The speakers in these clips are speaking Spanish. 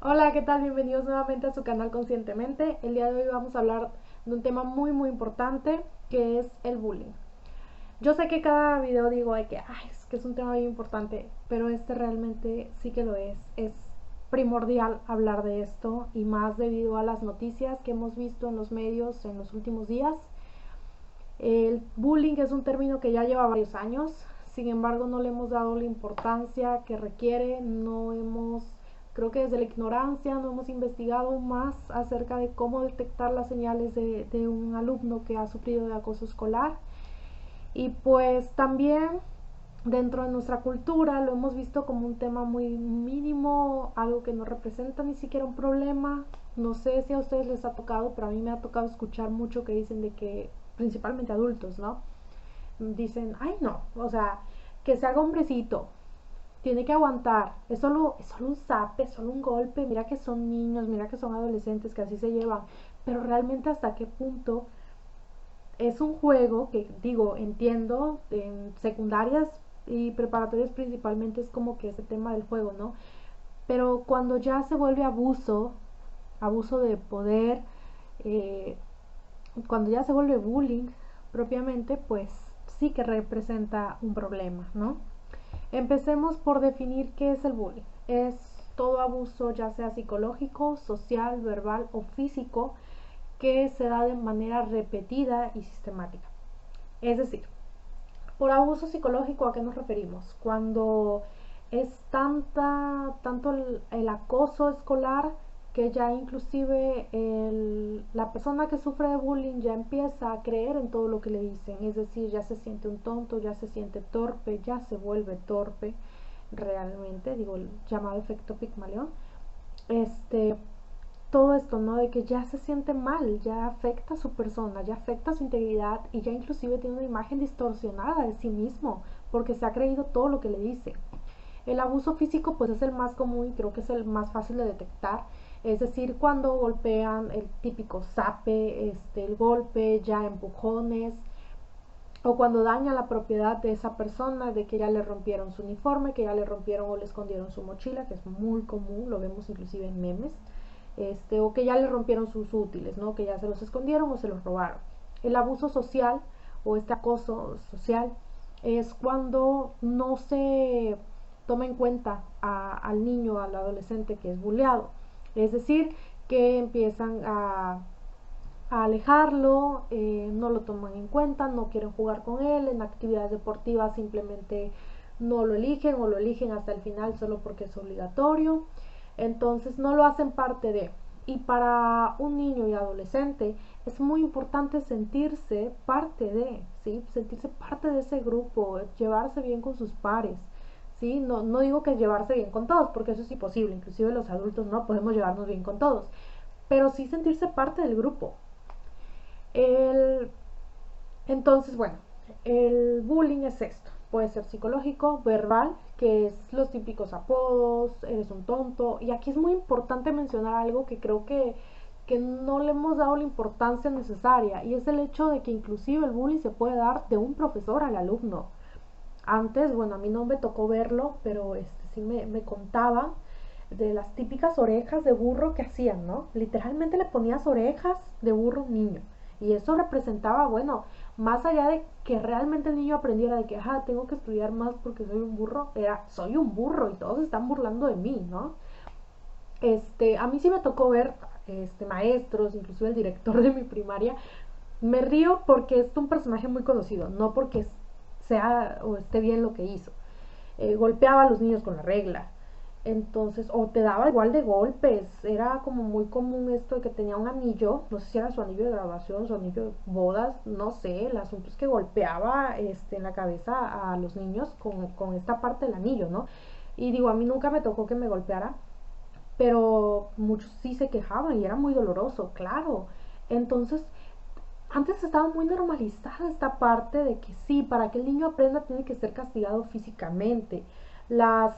Hola, ¿qué tal? Bienvenidos nuevamente a su canal Conscientemente. El día de hoy vamos a hablar de un tema muy importante que es el bullying. Yo sé que cada video digo de que, es que es un tema bien importante, pero este realmente sí que lo es. Es primordial hablar de esto y más debido a las noticias que hemos visto en los medios en los últimos días. El bullying es un término que ya lleva varios años, sin embargo no le hemos dado la importancia que requiere, no hemos, creo que desde la ignorancia no hemos investigado más acerca de cómo detectar las señales de un alumno que ha sufrido de acoso escolar. Y pues también dentro de nuestra cultura lo hemos visto como un tema muy mínimo, algo que no representa ni siquiera un problema. No sé si a ustedes les ha tocado, pero a mí me ha tocado escuchar mucho que dicen de que, principalmente adultos, ¿no? Dicen, ay no, o sea, que se haga hombrecito, tiene que aguantar, es solo un zape, es solo un golpe, mira que son niños, mira que son adolescentes, que así se llevan, pero realmente hasta qué punto es un juego que digo, entiendo, en secundarias y preparatorias principalmente es como que ese tema del juego, ¿no? Pero cuando ya se vuelve abuso, abuso de poder, eh, cuando ya se vuelve bullying propiamente, pues sí que representa un problema, ¿no? Empecemos por definir qué es el bullying. Es todo abuso, ya sea psicológico, social, verbal o físico, que se da de manera repetida y sistemática. Es decir, por abuso psicológico, ¿a qué nos referimos? Cuando es tanto el acoso escolar que ya inclusive la persona que sufre de bullying ya empieza a creer en todo lo que le dicen, es decir, ya se siente un tonto, ya se siente torpe, ya se vuelve torpe realmente, digo, el llamado efecto Pigmalión. Este, todo esto, ¿no? De que ya se siente mal, ya afecta a su persona, ya afecta a su integridad y ya inclusive tiene una imagen distorsionada de sí mismo porque se ha creído todo lo que le dice. El abuso físico pues es el más común y creo que es el más fácil de detectar, es decir, cuando golpean el típico zape, el golpe, ya empujones, o cuando daña la propiedad de esa persona, de que ya le rompieron su uniforme, que ya le rompieron o le escondieron su mochila, que es muy común, lo vemos inclusive en memes, o que ya le rompieron sus útiles, ¿no? Que ya se los escondieron o se los robaron. El abuso social o este acoso social es cuando no se toma en cuenta al niño, al adolescente que es bulleado. Es decir, que empiezan a alejarlo, no lo toman en cuenta, no quieren jugar con él, en actividades deportivas simplemente no lo eligen o lo eligen hasta el final solo porque es obligatorio, entonces no lo hacen parte de. Y para un niño y adolescente es muy importante sentirse parte de, ¿sí? Sentirse parte de ese grupo, llevarse bien con sus pares, ¿sí? No digo que llevarse bien con todos, porque eso es imposible, inclusive los adultos no podemos llevarnos bien con todos, pero sí sentirse parte del grupo. El, entonces, bueno, el bullying es esto. Puede ser psicológico, verbal, que es los típicos apodos, eres un tonto. Y aquí es muy importante mencionar algo que creo que no le hemos dado la importancia necesaria. Y es el hecho de que inclusive el bullying se puede dar de un profesor al alumno. Antes, bueno, a mí no me tocó verlo, pero sí me contaban de las típicas orejas de burro que hacían, ¿no? Literalmente le ponías orejas de burro a un niño. Y eso representaba, bueno, más allá de que realmente el niño aprendiera de que, tengo que estudiar más porque soy un burro, era, soy un burro y todos están burlando de mí, ¿no? A mí sí me tocó ver maestros, inclusive el director de mi primaria. Me río porque es un personaje muy conocido, no porque sea o esté bien lo que hizo. Golpeaba a los niños con la regla. Entonces, o te daba igual de golpes. Era como muy común esto de que tenía un anillo, no sé si era su anillo de graduación, su anillo de bodas, no sé. El asunto es que golpeaba en la cabeza a los niños con esta parte del anillo, ¿no? Y digo, a mí nunca me tocó que me golpeara, pero muchos sí se quejaban y era muy doloroso, claro. Entonces, antes estaba muy normalizada esta parte de que sí, para que el niño aprenda tiene que ser castigado físicamente. Las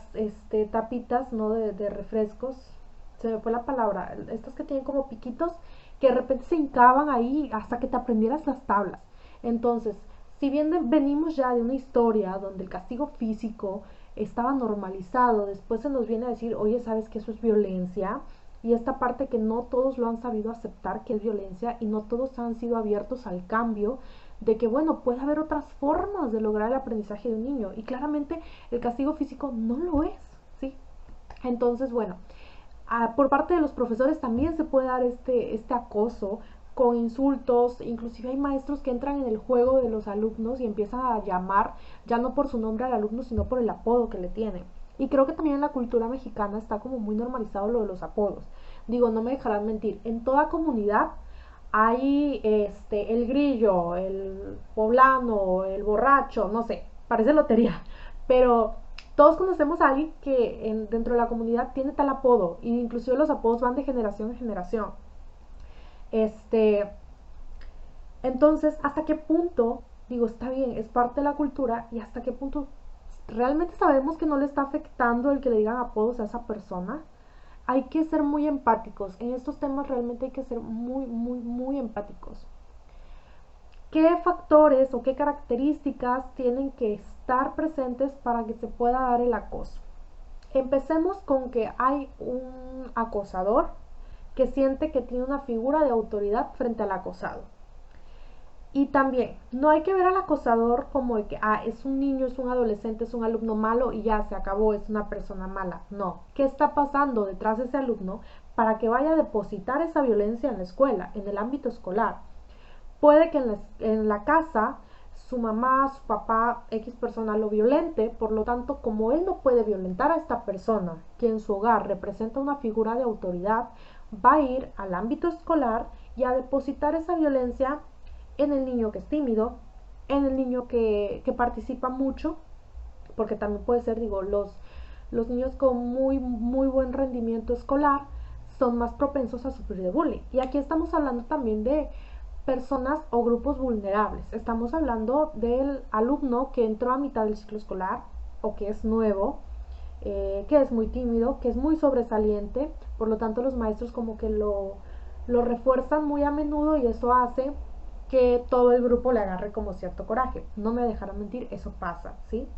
tapitas, ¿no? De refrescos, se me fue la palabra, estas que tienen como piquitos, que de repente se hincaban ahí hasta que te aprendieras las tablas. Entonces, si bien venimos ya de una historia donde el castigo físico estaba normalizado, después se nos viene a decir, oye, ¿sabes que eso es violencia? Y esta parte que no todos lo han sabido aceptar que es violencia y no todos han sido abiertos al cambio de que, bueno, puede haber otras formas de lograr el aprendizaje de un niño y claramente el castigo físico no lo es, ¿sí? Entonces, bueno, por parte de los profesores también se puede dar este acoso con insultos, inclusive hay maestros que entran en el juego de los alumnos y empiezan a llamar ya no por su nombre al alumno, sino por el apodo que le tienen. Y creo que también en la cultura mexicana está como muy normalizado lo de los apodos. Digo, no me dejarán mentir, en toda comunidad hay el grillo, el poblano, el borracho, no sé, parece lotería, pero todos conocemos a alguien que dentro de la comunidad tiene tal apodo, y inclusive los apodos van de generación en generación. Este, entonces, ¿hasta qué punto, digo, está bien, es parte de la cultura, y hasta qué punto realmente sabemos que no le está afectando el que le digan apodos a esa persona? Hay que ser muy empáticos. En estos temas realmente hay que ser muy, muy, muy empáticos. ¿Qué factores o qué características tienen que estar presentes para que se pueda dar el acoso? Empecemos con que hay un acosador que siente que tiene una figura de autoridad frente al acosado. Y también, no hay que ver al acosador como de que, es un niño, es un adolescente, es un alumno malo y ya se acabó, es una persona mala. No, ¿qué está pasando detrás de ese alumno para que vaya a depositar esa violencia en la escuela, en el ámbito escolar? Puede que en la casa su mamá, su papá, X persona lo violente, por lo tanto, como él no puede violentar a esta persona, que en su hogar representa una figura de autoridad, va a ir al ámbito escolar y a depositar esa violencia en el niño que es tímido, en el niño que participa mucho, porque también puede ser, digo, los niños con muy, muy buen rendimiento escolar son más propensos a sufrir de bullying. Y aquí estamos hablando también de personas o grupos vulnerables. Estamos hablando del alumno que entró a mitad del ciclo escolar o que es nuevo, que es muy tímido, que es muy sobresaliente, por lo tanto los maestros como que lo refuerzan muy a menudo y eso hace que todo el grupo le agarre como cierto coraje. No me dejarán mentir, eso pasa, ¿sí?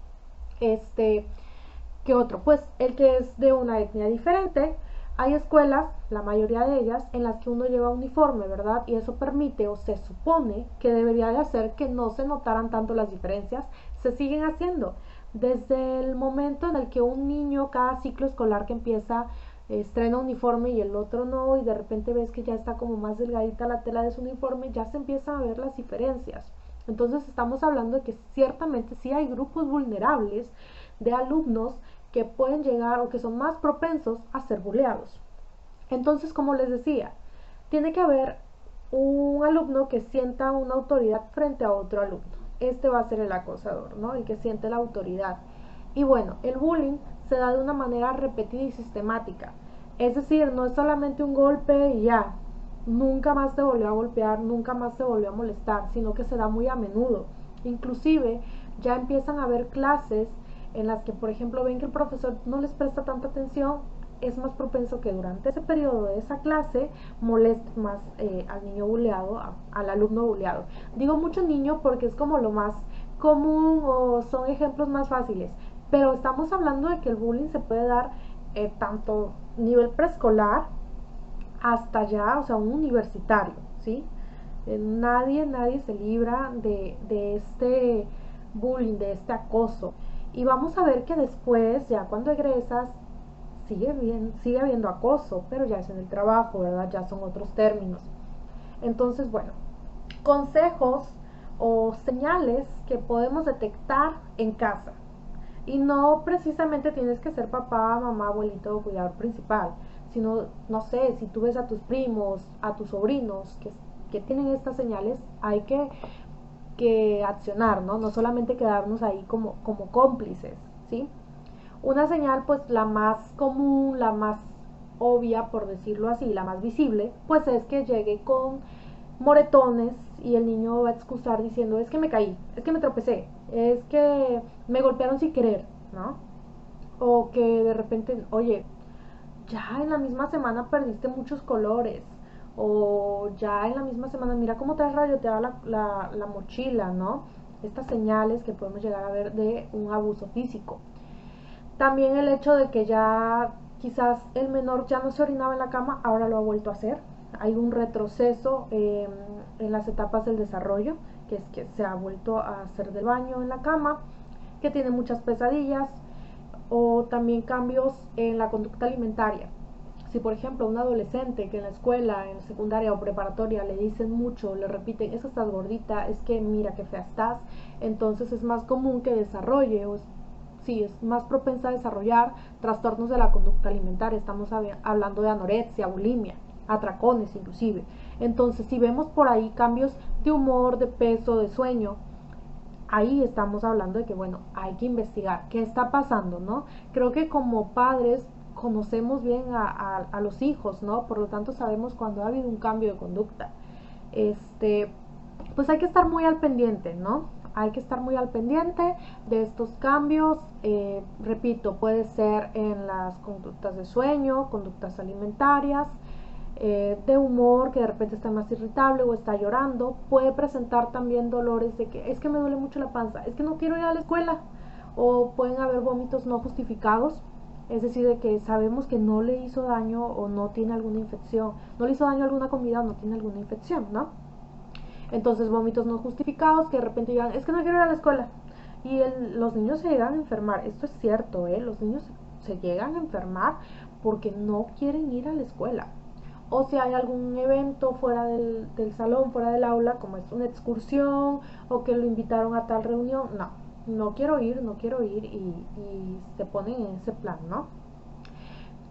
¿Qué otro? Pues el que es de una etnia diferente. Hay escuelas, la mayoría de ellas, en las que uno lleva uniforme, ¿verdad? Y eso permite o se supone que debería de hacer que no se notaran tanto las diferencias. Se siguen haciendo. Desde el momento en el que un niño, cada ciclo escolar que empieza, estrena uniforme y el otro no, y de repente ves que ya está como más delgadita la tela de su uniforme, ya se empiezan a ver las diferencias. Entonces estamos hablando de que ciertamente sí hay grupos vulnerables de alumnos que pueden llegar o que son más propensos a ser buleados. Entonces, como les decía, tiene que haber un alumno que sienta una autoridad frente a otro alumno. Este va a ser el acosador, ¿no? El que siente la autoridad. Y bueno, el bullying se da de una manera repetida y sistemática. Es decir, no es solamente un golpe y ya, nunca más te volvió a golpear, nunca más te volvió a molestar, sino que se da muy a menudo. Inclusive ya empiezan a haber clases en las que, por ejemplo, ven que el profesor no les presta tanta atención, es más propenso que durante ese periodo de esa clase moleste más al niño buleado, al alumno buleado. Digo mucho niño porque es como lo más común o son ejemplos más fáciles, pero estamos hablando de que el bullying se puede dar tanto nivel preescolar hasta ya, o sea, un universitario, ¿sí? Nadie se libra de este bullying, de este acoso. Y vamos a ver que después, ya cuando egresas, sigue habiendo acoso, pero ya es en el trabajo, ¿verdad? Ya son otros términos. Entonces, bueno, consejos o señales que podemos detectar en casa. Y no precisamente tienes que ser papá, mamá, abuelito o cuidador principal, sino, no sé, si tú ves a tus primos, a tus sobrinos que tienen estas señales, hay que accionar, ¿no? No solamente quedarnos ahí como cómplices, ¿sí? Una señal, pues la más común, la más obvia, por decirlo así, la más visible, pues es que llegue con moretones y el niño va a excusar diciendo, es que me caí, es que me tropecé, es que me golpearon sin querer, ¿no? O que de repente, oye, ya en la misma semana perdiste muchos colores, o ya en la misma semana, mira cómo te has rayoteado la mochila, ¿no? Estas señales que podemos llegar a ver de un abuso físico. También el hecho de que ya quizás el menor ya no se orinaba en la cama, ahora lo ha vuelto a hacer. Hay un retroceso en las etapas del desarrollo, que es que se ha vuelto a hacer del baño en la cama, que tiene muchas pesadillas, o también cambios en la conducta alimentaria. Si por ejemplo un adolescente que en la escuela, en secundaria o preparatoria le dicen mucho, le repiten, es que estás gordita, es que mira qué fea estás, entonces es más común que desarrolle sí, es más propensa a desarrollar trastornos de la conducta alimentaria. Estamos hablando de anorexia, bulimia, atracones inclusive. Entonces, si vemos por ahí cambios de humor, de peso, de sueño, ahí estamos hablando de que, bueno, hay que investigar qué está pasando, ¿no? Creo que como padres conocemos bien a los hijos, ¿no? Por lo tanto, sabemos cuando ha habido un cambio de conducta. Pues hay que estar muy al pendiente, ¿no? Hay que estar muy al pendiente de estos cambios. Repito, puede ser en las conductas de sueño, conductas alimentarias, de humor, que de repente está más irritable o está llorando. Puede presentar también dolores de que es que me duele mucho la panza, es que no quiero ir a la escuela. O pueden haber vómitos no justificados, es decir, de que sabemos que no le hizo daño o no tiene alguna infección, no le hizo daño a alguna comida o no tiene alguna infección, ¿no? Entonces vómitos no justificados que de repente digan, es que no quiero ir a la escuela. Y los niños se llegan a enfermar, esto es cierto, los niños se llegan a enfermar porque no quieren ir a la escuela. O si hay algún evento fuera del salón, fuera del aula, como es una excursión o que lo invitaron a tal reunión, no quiero ir, no quiero ir y se ponen en ese plan, ¿no?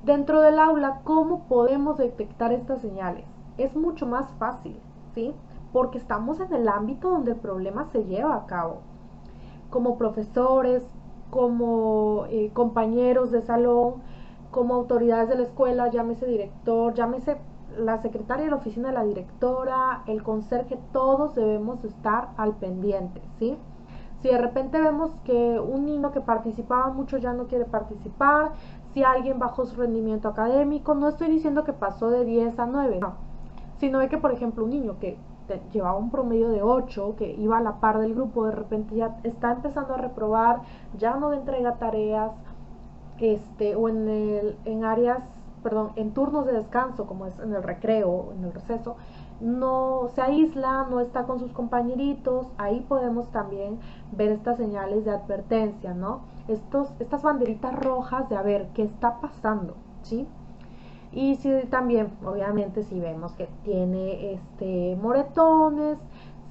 Dentro del aula, ¿cómo podemos detectar estas señales? Es mucho más fácil, ¿sí? Porque estamos en el ámbito donde el problema se lleva a cabo. Como profesores, como compañeros de salón, como autoridades de la escuela, llámese director, llámese la secretaria de la oficina de la directora, el conserje, todos debemos estar al pendiente, ¿sí? Si de repente vemos que un niño que participaba mucho ya no quiere participar, si alguien bajó su rendimiento académico, no estoy diciendo que pasó de 10 a 9, no, sino de que por ejemplo un niño que llevaba un promedio de 8, que iba a la par del grupo, de repente ya está empezando a reprobar, ya no entrega tareas, o en áreas, perdón, en turnos de descanso, como es en el recreo, en el receso, no se aísla, no está con sus compañeritos. Ahí podemos también ver estas señales de advertencia, ¿no? Estas banderitas rojas de a ver qué está pasando, ¿sí? Y si también, obviamente, si vemos que tiene moretones,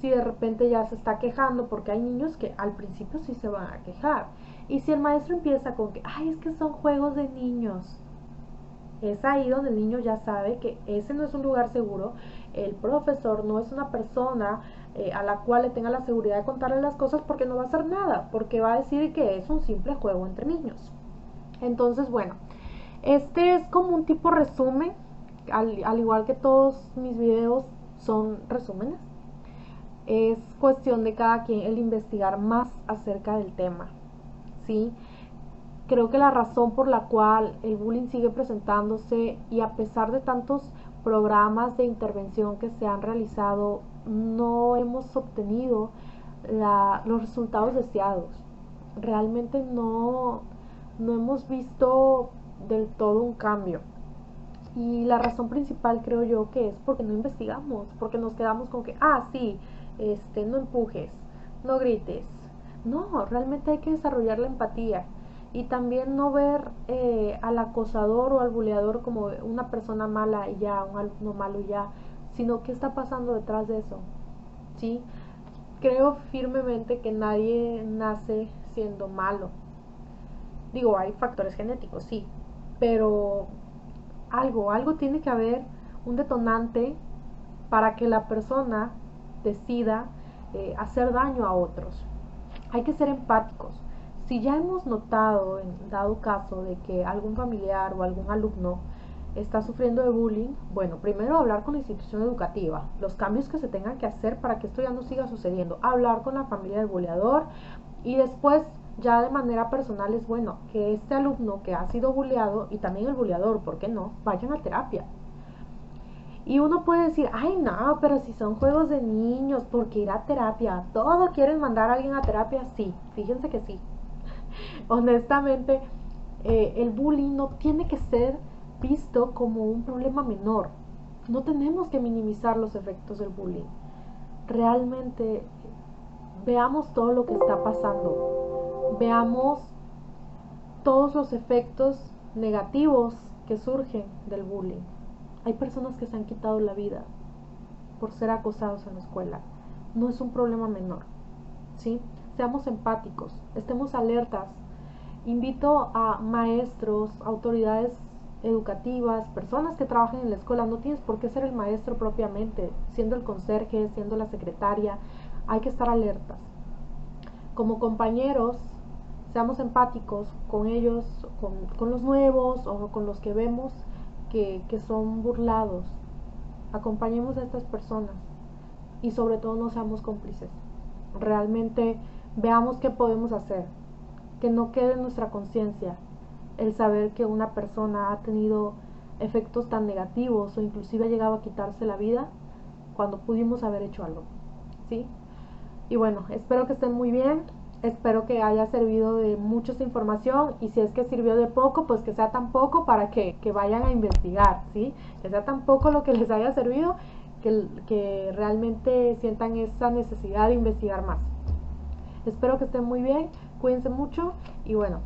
si de repente ya se está quejando, porque hay niños que al principio sí se van a quejar. Y si el maestro empieza con que, ay, es que son juegos de niños, es ahí donde el niño ya sabe que ese no es un lugar seguro, el profesor no es una persona a la cual le tenga la seguridad de contarle las cosas, porque no va a hacer nada, porque va a decir que es un simple juego entre niños. Entonces, bueno, este es como un tipo resumen, al igual que todos mis videos son resúmenes. Es cuestión de cada quien el investigar más acerca del tema, ¿sí? Creo que la razón por la cual el bullying sigue presentándose, y a pesar de tantos programas de intervención que se han realizado, no hemos obtenido los resultados deseados. Realmente no hemos visto del todo un cambio. Y la razón principal creo yo que es porque no investigamos, porque nos quedamos con que, sí, no empujes, no grites. No, realmente hay que desarrollar la empatía y también no ver al acosador o al buleador como una persona mala y ya, un alumno malo y ya, sino qué está pasando detrás de eso, ¿sí? Creo firmemente que nadie nace siendo malo. Digo, hay factores genéticos, sí, pero algo tiene que haber, un detonante para que la persona decida hacer daño a otros. Hay que ser empáticos. Si ya hemos notado, en dado caso, de que algún familiar o algún alumno está sufriendo de bullying, bueno, primero hablar con la institución educativa, los cambios que se tengan que hacer para que esto ya no siga sucediendo, hablar con la familia del buleador, y después ya de manera personal es bueno que este alumno que ha sido bulleado y también el buleador, ¿por qué no?, vayan a terapia. Y uno puede decir, ay no, pero si son juegos de niños, ¿por qué ir a terapia? ¿Todo quieren mandar a alguien a terapia? Sí, fíjense que sí. Honestamente, El bullying no tiene que ser visto como un problema menor. No tenemos que minimizar los efectos del bullying. Realmente veamos todo lo que está pasando. Veamos todos los efectos negativos que surgen del bullying. Hay personas que se han quitado la vida por ser acosados en la escuela. No es un problema menor, ¿sí? Seamos empáticos, estemos alertas. Invito a maestros, autoridades educativas, personas que trabajen en la escuela. No tienes por qué ser el maestro propiamente, siendo el conserje, siendo la secretaria. Hay que estar alertas. Como compañeros, seamos empáticos con ellos, con los nuevos o con los que vemos que son burlados. Acompañemos a estas personas y sobre todo no seamos cómplices. Realmente veamos qué podemos hacer, que no quede en nuestra conciencia el saber que una persona ha tenido efectos tan negativos o inclusive ha llegado a quitarse la vida cuando pudimos haber hecho algo, ¿sí? Y bueno, espero que estén muy bien, espero que haya servido de mucho esta información, y si es que sirvió de poco, pues que sea tan poco para que vayan a investigar, ¿sí? Que sea tan poco lo que les haya servido, que realmente sientan esa necesidad de investigar más. Espero que estén muy bien, cuídense mucho y bueno.